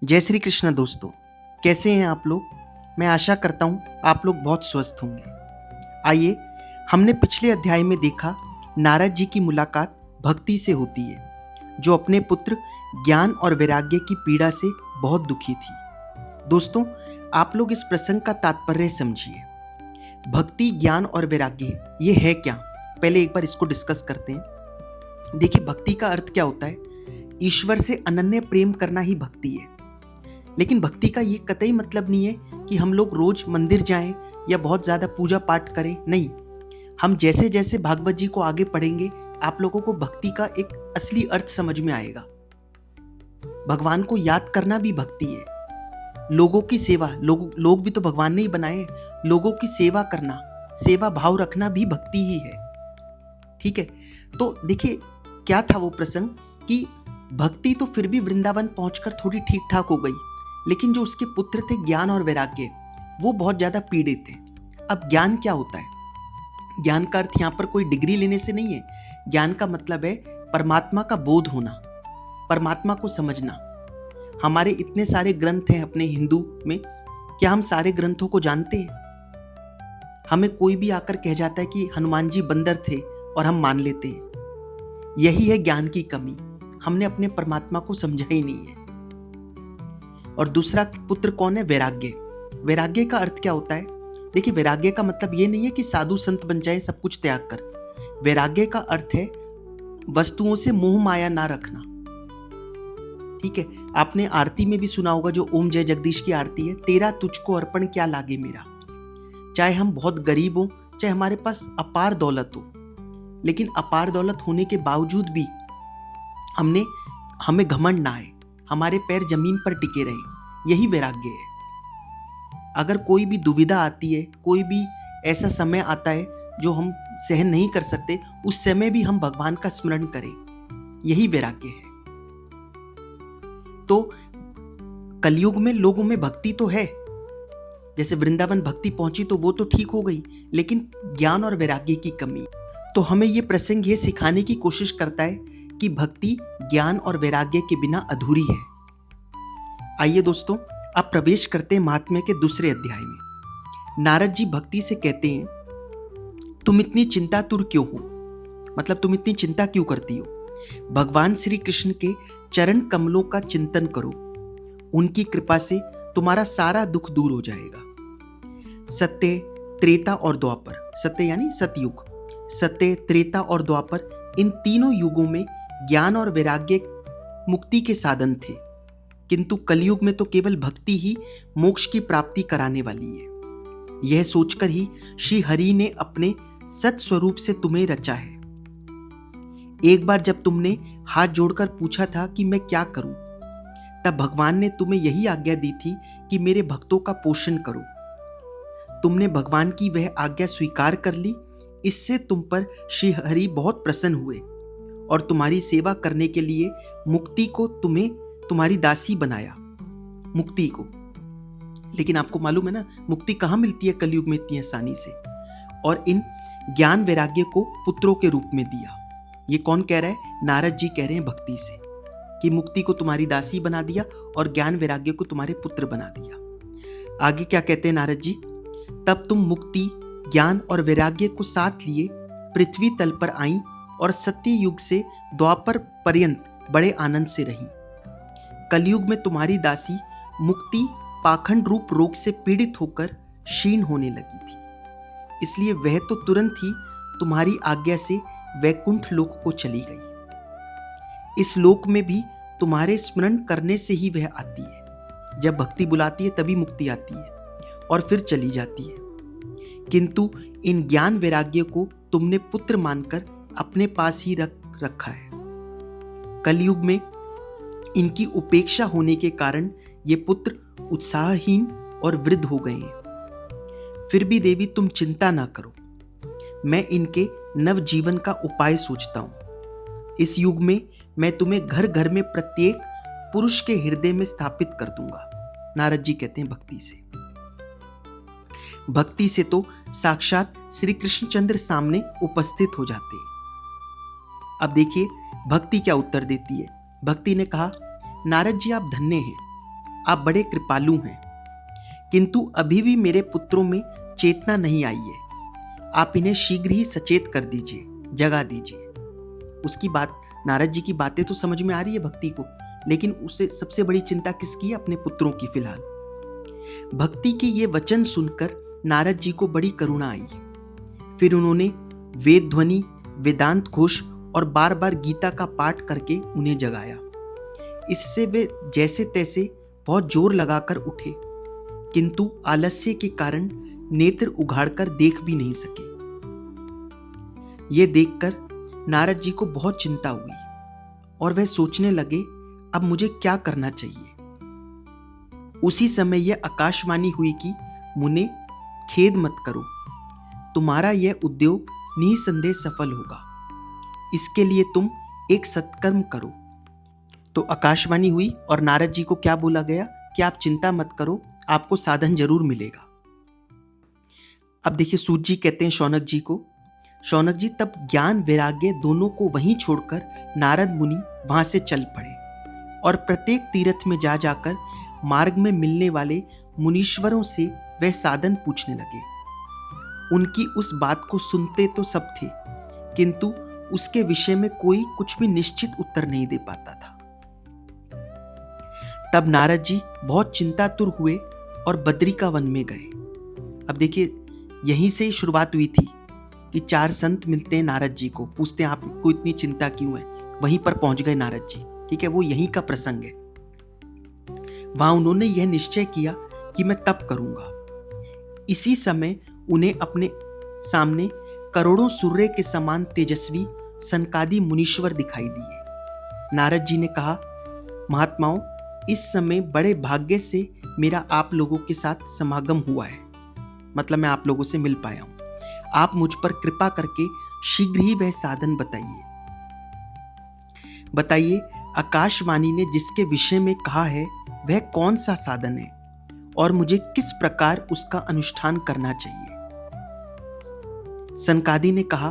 जय श्री कृष्ण दोस्तों, कैसे हैं आप लोग। मैं आशा करता हूँ आप लोग बहुत स्वस्थ होंगे। आइए, हमने पिछले अध्याय में देखा नारद जी की मुलाकात भक्ति से होती है, जो अपने पुत्र ज्ञान और वैराग्य की पीड़ा से बहुत दुखी थी। दोस्तों, आप लोग इस प्रसंग का तात्पर्य समझिए। भक्ति, ज्ञान और वैराग्य ये है क्या? पहले एक बार इसको डिस्कस करते हैं। देखिए, भक्ति का अर्थ क्या होता है? ईश्वर से अनन्य प्रेम करना ही भक्ति है। लेकिन भक्ति का ये कतई मतलब नहीं है कि हम लोग रोज मंदिर जाएं या बहुत ज़्यादा पूजा पाठ करें। नहीं, हम जैसे जैसे भागवत जी को आगे पढ़ेंगे, आप लोगों को भक्ति का एक असली अर्थ समझ में आएगा। भगवान को याद करना भी भक्ति है। लोगों की सेवा, लोग भी तो भगवान ने ही बनाए। लोगों की सेवा करना, सेवा भाव रखना भी भक्ति ही है। ठीक है, तो देखिए क्या था वो प्रसंग कि भक्ति तो फिर भी वृंदावन पहुंचकर थोड़ी ठीक ठाक हो गई, लेकिन जो उसके पुत्र थे ज्ञान और वैराग्य, वो बहुत ज्यादा पीड़ित थे। अब ज्ञान क्या होता है? ज्ञान का अर्थ यहाँ पर कोई डिग्री लेने से नहीं है। ज्ञान का मतलब है परमात्मा का बोध होना, परमात्मा को समझना। हमारे इतने सारे ग्रंथ हैं अपने हिंदू में, क्या हम सारे ग्रंथों को जानते हैं? हमें कोई भी आकर कह जाता है कि हनुमान जी बंदर थे और हम मान लेते हैं। यही है ज्ञान की कमी, हमने अपने परमात्मा को समझा ही नहीं है। और दूसरा पुत्र कौन है? वैराग्य। वैराग्य का अर्थ क्या होता है? देखिए, वैराग्य का मतलब ये नहीं है कि साधु संत बन जाए सब कुछ त्याग कर। वैराग्य का अर्थ है वस्तुओं से मोह माया ना रखना। ठीक है, आपने आरती में भी सुना होगा, जो ओम जय जगदीश की आरती है, तेरा तुझको अर्पण क्या लागे मेरा। चाहे हम बहुत गरीब हो, चाहे हमारे पास अपार दौलत हो, लेकिन अपार दौलत होने के बावजूद भी हमें घमंड ना आए, हमारे पैर जमीन पर टिके रहें। यही वैराग्य है। अगर कोई भी दुविधा आती है, कोई भी ऐसा समय आता है जो हम सहन नहीं कर सकते, उस समय भी हम भगवान का स्मरण करें, यही वैराग्य है। तो कलयुग में लोगों में भक्ति तो है, जैसे वृंदावन भक्ति पहुंची तो वो तो ठीक हो गई, लेकिन ज्ञान और वैराग्य की कमी। तो हमें ये प्रसंग ये सिखाने की कोशिश करता है कि भक्ति ज्ञान और वैराग्य के बिना अधूरी है। आइए दोस्तों, अब प्रवेश करते हैं महात्म्य के दूसरे अध्याय में। नारद जी भक्ति से कहते हैं, तुम इतनी चिंतातुर क्यों हो? मतलब तुम इतनी चिंता क्यों करती हो? भगवान श्री कृष्ण के चरण कमलों का चिंतन करो, उनकी कृपा से तुम्हारा सारा दुख दूर हो जाएगा। सत्य, त्रेता और द्वापर, सत्य यानी सतयुग, सत्य, त्रेता और द्वापर, इन तीनों युगों में ज्ञान और वैराग्य मुक्ति के साधन थे, किंतु कलयुग में तो केवल भक्ति ही मोक्ष की प्राप्ति कराने वाली है। यह सोचकर ही श्री हरि ने अपने सत स्वरूप से तुम्हें रचा है। एक बार जब तुमने हाथ जोड़कर पूछा था कि मैं क्या करूं, तब भगवान ने तुम्हें यही आज्ञा दी थी कि मेरे भक्तों का पोषण करो। तुमने भगवान की वह आज्ञा स्वीकार कर ली। इससे तुम पर श्री हरि बहुत प्रसन्न हुए और तुम्हारी सेवा करने के लिए मुक्ति को तुम्हें तुम्हारी दासी बनाया। मुक्ति को, लेकिन आपको मालूम है ना, मुक्ति कहाँ मिलती है कलयुग में इतनी आसानी से? और इन ज्ञान वैराग्य को पुत्रों के रूप में दिया। ये कौन कह रहा है? नारद जी कह रहे हैं भक्ति से, कि मुक्ति को तुम्हारी दासी बना दिया और ज्ञान वैराग्य को तुम्हारे पुत्र बना दिया। आगे क्या कहते हैं नारद जी? तब तुम मुक्ति, ज्ञान और वैराग्य को साथ लिए पृथ्वी तल पर आई और सत्य युग से द्वापर पर्यंत बड़े आनंद से रही। कलयुग में तुम्हारी दासी मुक्ति पाखंड रूप रोग से पीड़ित होकर क्षीण होने लगी थी, इसलिए वह तो तुरंत ही तुम्हारी आज्ञा से वैकुंठ लोक को चली गई। इस लोक में भी तुम्हारे स्मरण करने से ही वह आती है। जब भक्ति बुलाती है तभी मुक्ति आती है और फिर चली जाती है। किंतु इन ज्ञान वैराग्य को तुमने पुत्र मानकर अपने पास ही रखा है। कलयुग में इनकी उपेक्षा होने के कारण ये पुत्र उत्साहहीन और वृद्ध हो गए हैं। फिर भी देवी तुम चिंता ना करो, मैं इनके नव जीवन का उपाय सोचता हूं। इस युग में मैं तुम्हें घर घर में प्रत्येक पुरुष के हृदय में स्थापित कर दूंगा। नारद जी कहते हैं भक्ति से। भक्ति से तो साक्षात श्री कृष्णचंद्र सामने उपस्थित हो जाते हैं। अब देखिए भक्ति क्या उत्तर देती है। भक्ति ने कहा, नारद जी आप धन्य हैं, आप बड़े कृपालु हैं, किंतु अभी भी मेरे पुत्रों में चेतना नहीं आई है। आप इन्हें शीघ्र ही सचेत कर दीजिए, जगा दीजिए। उसकी बात, नारद जी की बातें तो समझ में आ रही है भक्ति को, लेकिन उसे सबसे बड़ी चिंता किसकी है? अपने पुत्रों की। फिलहाल भक्ति के ये वचन सुनकर नारद जी को बड़ी करुणा आई। फिर उन्होंने वेद ध्वनि, वेदांत घोष और बार बार गीता का पाठ करके उन्हें जगाया। इससे वे जैसे तैसे बहुत जोर लगाकर उठे, किंतु आलस्य के कारण नेत्र उघाड़कर देख भी नहीं सके। ये देखकर नारद जी को बहुत चिंता हुई और वह सोचने लगे, अब मुझे क्या करना चाहिए। उसी समय यह आकाशवाणी हुई कि मुने, खेद मत करो, तुम्हारा यह उद्योग निसंदेह सफल होगा। इसके लिए तुम एक सत्कर्म करो। तो आकाशवाणी हुई और नारद जी को क्या बोला गया कि आप चिंता मत करो, आपको साधन जरूर मिलेगा। अब देखिए, सूत जी कहते हैं शौनक जी को, शौनक जी तब ज्ञान वैराग्य दोनों को वहीं छोड़कर नारद मुनि वहां से चल पड़े और प्रत्येक तीर्थ में जा जाकर मार्ग में मिलने वाले मुनीश्वरों से वह साधन पूछने लगे। उनकी उस बात को सुनते तो सब थे, किंतु उसके विषय में कोई कुछ भी निश्चित उत्तर नहीं दे पाता था। तब नारद जी बहुत चिंतातुर हुए और बद्री का वन में गए। अब देखिए, यहीं से शुरुआत हुई थी कि 4 संत मिलते हैं नारद जी को, पूछते हैं आपको इतनी चिंता क्यों है। वहीं पर पहुंच गए नारद जी, ठीक है, वो यहीं का प्रसंग है। वहां उन्होंने यह निश्चय किया कि मैं तप करूंगा। इसी समय उन्हें अपने सामने करोड़ों सूर्य के समान तेजस्वी सनकादि मुनीश्वर दिखाई दिए। नारद जी ने कहा, महात्माओं, इस समय बड़े भाग्य से मेरा आप लोगों के साथ समागम हुआ है, मतलब मैं आप लोगों से मिल पाया हूं। आप मुझ पर कृपा करके शीघ्र ही वह साधन बताइए। आकाशवाणी ने जिसके विषय में कहा है वह कौन सा साधन है और मुझे किस प्रकार उसका अनुष्ठान करना चाहिए। सनकादि ने कहा,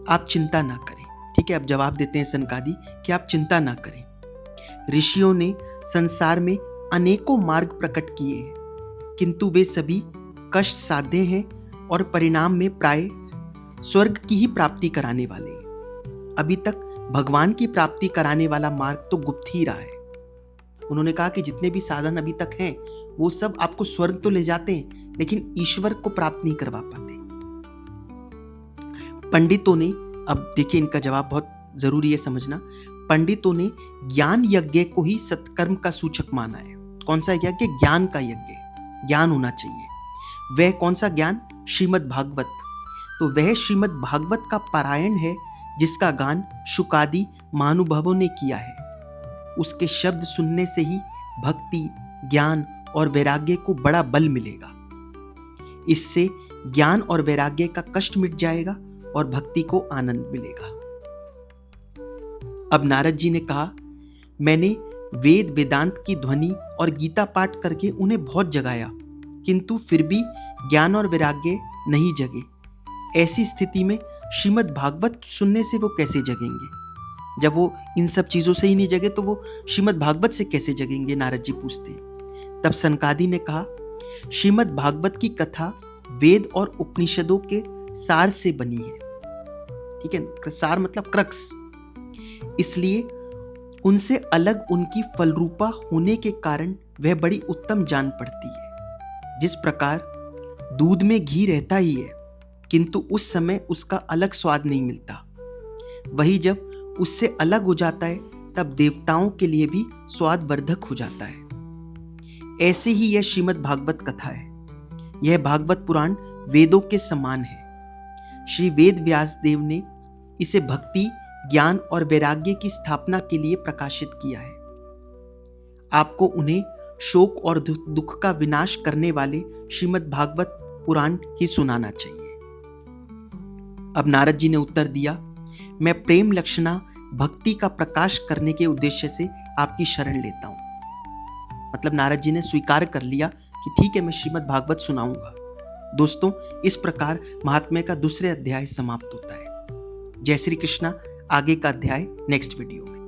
आप चिंता ना करें। ठीक है, अब जवाब देते हैं सनकादि कि आप चिंता ना करें। ऋषियों ने संसार में अनेकों मार्ग प्रकट किए हैं, किंतु वे सभी कष्ट साध्य हैं और परिणाम में प्राय स्वर्ग की ही प्राप्ति कराने वाले हैं। अभी तक भगवान की प्राप्ति कराने वाला मार्ग तो गुप्त ही रहा है। उन्होंने कहा कि जितने भी साधन अभी तक हैं वो सब आपको स्वर्ग तो ले जाते हैं, लेकिन ईश्वर को प्राप्त नहीं करवा पाते। पंडितों ने, अब देखिए इनका जवाब बहुत जरूरी है समझना, पंडितों ने ज्ञान यज्ञ को ही सत्कर्म का सूचक माना है। कौन सा यज्ञ? ज्ञान का यज्ञ, ज्ञान होना चाहिए। वह कौन सा ज्ञान? श्रीमद् भागवत। तो वह श्रीमद् भागवत का पारायण है जिसका गान शुकादि महानुभावों ने किया है। उसके शब्द सुनने से ही भक्ति, ज्ञान और वैराग्य को बड़ा बल मिलेगा। इससे ज्ञान और वैराग्य का कष्ट मिट जाएगा और भक्ति को आनंद मिलेगा। अब नारद जी ने कहा, मैंने वेद वेदांत की ध्वनि और गीता पाठ करके उन्हें बहुत जगाया, किंतु फिर भी ज्ञान और वैराग्य नहीं जगे। ऐसी स्थिति में श्रीमद् भागवत सुनने से वो कैसे जगेंगे? जब वो इन सब चीजों से ही नहीं जगे तो वो श्रीमद् भागवत से कैसे जगेंगे? नारद जी पूछते। तब सनकादि ने कहा, श्रीमद् भागवत की कथा वेद और उपनिषदों के सार से बनी है। ठीक है, सार मतलब क्रक्स। इसलिए उनसे अलग उनकी फलरूपा होने के कारण वह बड़ी उत्तम जान पड़ती है। जिस प्रकार दूध में घी रहता ही है, किंतु उस समय उसका अलग स्वाद नहीं मिलता, वही जब उससे अलग हो जाता है तब देवताओं के लिए भी स्वादवर्धक हो जाता है। ऐसे ही यह श्रीमद् भागवत कथा है। यह भागवत पुराण वेदों के समान है। श्री वेद व्यास देव ने इसे भक्ति, ज्ञान और वैराग्य की स्थापना के लिए प्रकाशित किया है। आपको उन्हें शोक और दुख का विनाश करने वाले श्रीमद् भागवत पुराण ही सुनाना चाहिए। अब नारद जी ने उत्तर दिया, मैं प्रेम लक्षणा भक्ति का प्रकाश करने के उद्देश्य से आपकी शरण लेता हूं। मतलब नारद जी ने स्वीकार कर लिया कि ठीक है, मैं श्रीमद् भागवत सुनाऊंगा। दोस्तों, इस प्रकार महात्म्य का दूसरे अध्याय समाप्त होता है। जय श्री कृष्णा। आगे का अध्याय नेक्स्ट वीडियो में।